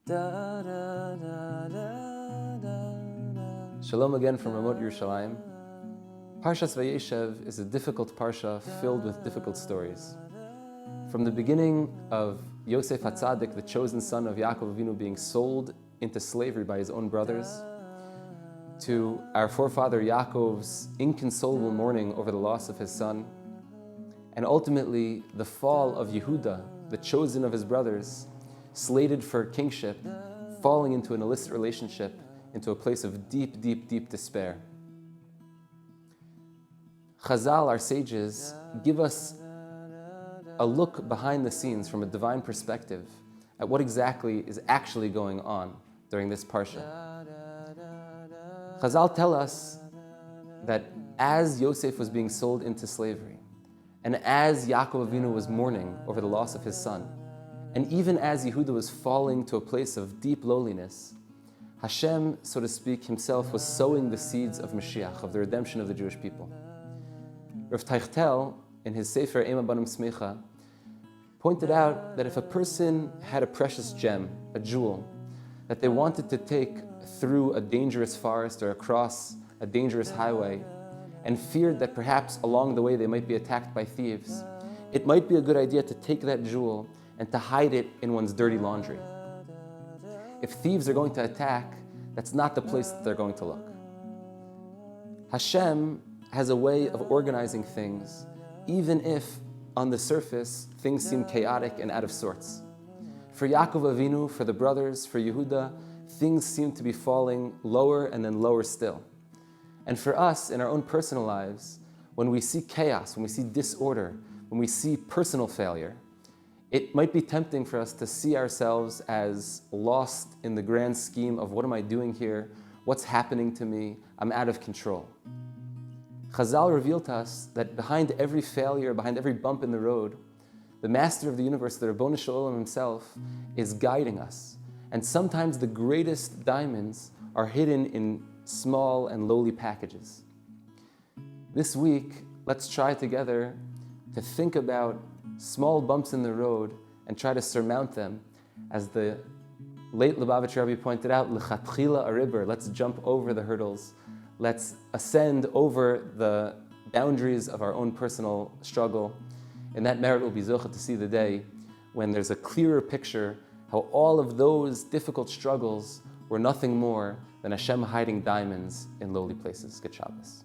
Shalom again from remote Yerushalayim. Parashat Vayeishev is a difficult parsha filled with difficult stories. From the beginning of Yosef HaTzadik, the chosen son of Yaakov Avinu, being sold into slavery by his own brothers, to our forefather Yaakov's inconsolable mourning over the loss of his son, and ultimately the fall of Yehuda, the chosen of his brothers, slated for kingship, falling into an illicit relationship, into a place of deep, deep, deep despair. Chazal, our sages, give us a look behind the scenes from a divine perspective at what exactly is actually going on during this parsha. Chazal tell us that as Yosef was being sold into slavery, and as Yaakov Avinu was mourning over the loss of his son, and even as Yehuda was falling to a place of deep lowliness, Hashem, so to speak, himself was sowing the seeds of Mashiach, of the redemption of the Jewish people. Rav Teichtel, in his Sefer Ema Banim Smicha, pointed out that if a person had a precious gem, a jewel, that they wanted to take through a dangerous forest or across a dangerous highway, and feared that perhaps along the way they might be attacked by thieves, it might be a good idea to take that jewel and to hide it in one's dirty laundry. If thieves are going to attack, that's not the place that they're going to look. Hashem has a way of organizing things, even if on the surface things seem chaotic and out of sorts. For Yaakov Avinu, for the brothers, for Yehuda, things seem to be falling lower and then lower still. And for us, in our own personal lives, when we see chaos, when we see disorder, when we see personal failure, it might be tempting for us to see ourselves as lost in the grand scheme of what am I doing here? What's happening to me? I'm out of control. Chazal revealed to us that behind every failure, behind every bump in the road, the master of the universe, the Ribono Shel Olam himself, is guiding us. And sometimes the greatest diamonds are hidden in small and lowly packages. This week, let's try together to think about small bumps in the road and try to surmount them. As the late Lubavitcher Rebbe pointed out, l'chatchila ariber, let's jump over the hurdles. Let's ascend over the boundaries of our own personal struggle. And that merit will be zocheh to see the day when there's a clearer picture how all of those difficult struggles were nothing more than Hashem hiding diamonds in lowly places. Good Shabbos.